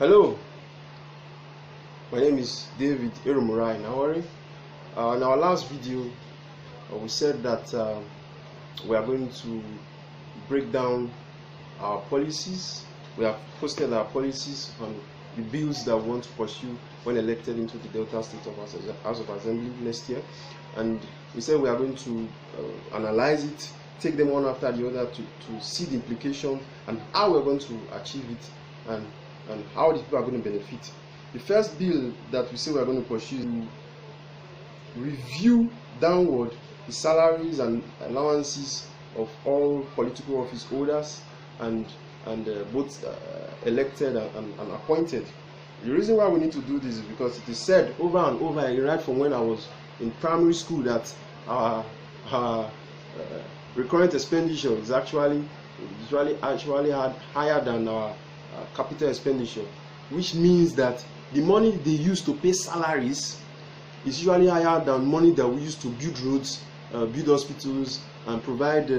Hello, my name is David Eromurai Nawari. In our last video, we said that we are going to break down our policies. We have posted our policies on the bills that we want to pursue when elected into the Delta State House of Assembly next year. And we said we are going to analyze it, take them one after the other to see the implication and how we're going to achieve it and how the people are going to benefit. The first bill that we say we are going to pursue is to review downward the salaries and allowances of all political office holders and both elected and appointed. The reason why we need to do this is because it is said over and over again, right from when I was in primary school, that our recurrent expenditure is actually had higher than our capital expenditure, which means that the money they use to pay salaries is usually higher than money that we use to build roads, build hospitals, and provide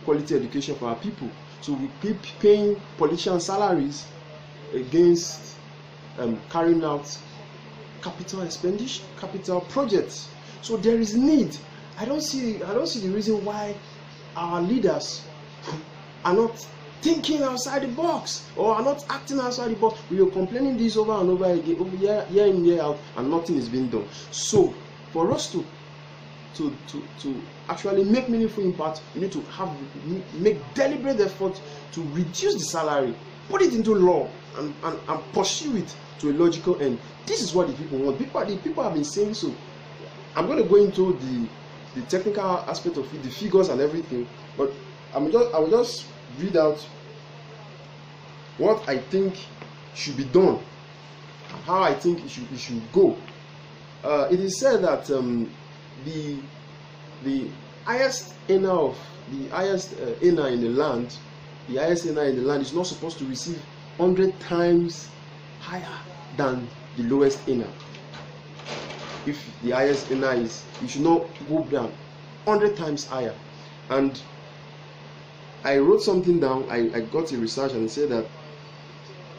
quality education for our people. So we keep paying politicians salaries against carrying out capital expenditure, capital projects. So there is need. I don't see the reason why our leaders are not thinking outside the box or are not acting outside the box. We are complaining this over and over again, year in, year out, and nothing is being done. So for us to actually make meaningful impact, we need to make deliberate effort to reduce the salary, put it into law, and pursue it to a logical end. This is what the people want. The people have been saying so. I'm going to go into the technical aspect of it, the figures and everything, but I will just read out what I think should be done, how I think it should go. It is said that the highest earner in the land, is not supposed to receive 100 times higher than the lowest earner. If the highest earner is, you should not go down 100 times higher. And I wrote something down. I got a research and it said that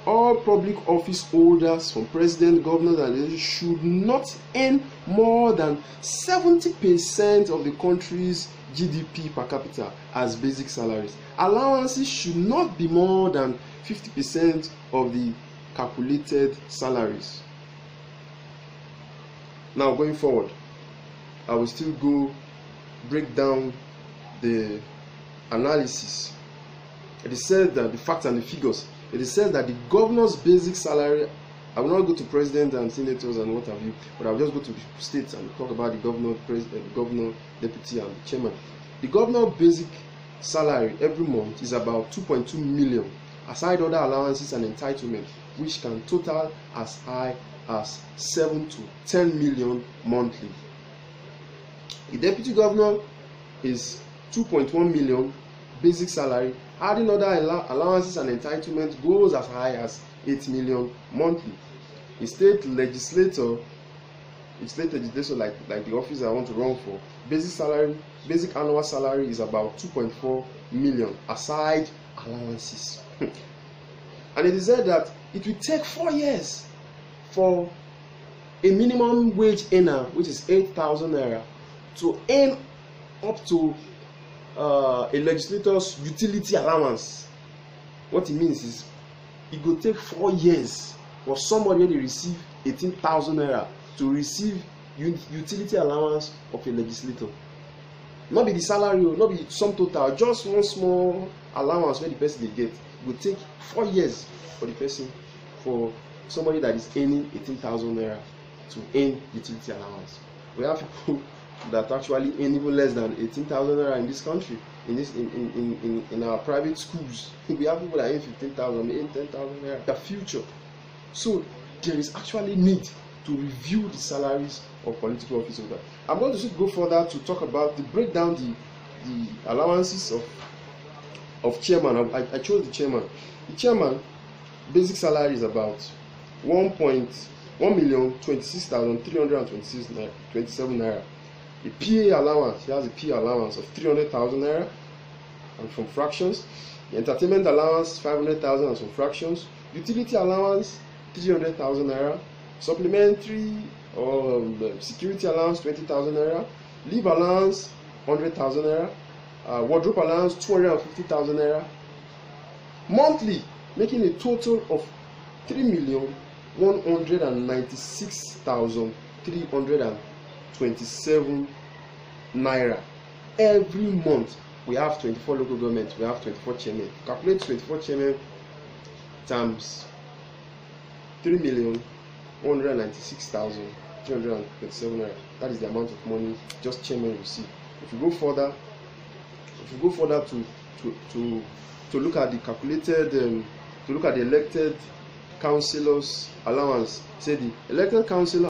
all public office holders, from president, governors, and should not earn more than 70% of the country's GDP per capita as basic salaries. Allowances should not be more than 50% of the calculated salaries. Now, going forward, I will still break down the analysis. It is said that the facts and the figures. It is said that the governor's basic salary, I will not go to president and senators and what have you, but I will just go to the states and talk about the governor, president, governor, deputy, and the chairman. The governor's basic salary every month is about 2.2 million, aside other allowances and entitlements, which can total as high as 7 to 10 million monthly. The deputy governor is 2.1 million basic salary. Adding other allowances and entitlements goes as high as 8 million monthly. A state legislator like the office I want to run for, basic annual salary is about 2.4 million aside allowances. And it is said that it will take 4 years for a minimum wage earner, which is 8,000 naira, to earn up to a legislator's utility allowance. What it means is it will take 4 years for somebody to receive 18,000 naira to receive utility allowance of a legislator. Not be the salary, not be sum total, just one small allowance where the person they get. It will take 4 years for somebody that is earning 18,000 naira to earn utility allowance. We have people that actually earn even less than 18,000 naira in this country, in our private schools. We have people that earn 15,000, earn 10,000 naira. The future. So there is actually need to review the salaries of political office holders. I'm going to go further to talk about break down the allowances of chairman. I chose the chairman. The chairman basic salary is about 1,026,327 naira. The PA allowance, he has a PA allowance of 300,000 naira, and from fractions, The entertainment allowance 500,000 and some fractions. Utility allowance 300,000 naira. Supplementary or security allowance 20,000 naira. Leave allowance 100,000 naira. Wardrobe allowance 250,000 naira. Monthly, making a total of 3,196,327 naira. Every month we have 24 local governments, we have 24 chairmen. Calculate 24 chairmen times 3,196,327 naira. That is the amount of money just chairmen receive. If you go further, to look at the calculated, to look at the elected councillors allowance, say the elected councillor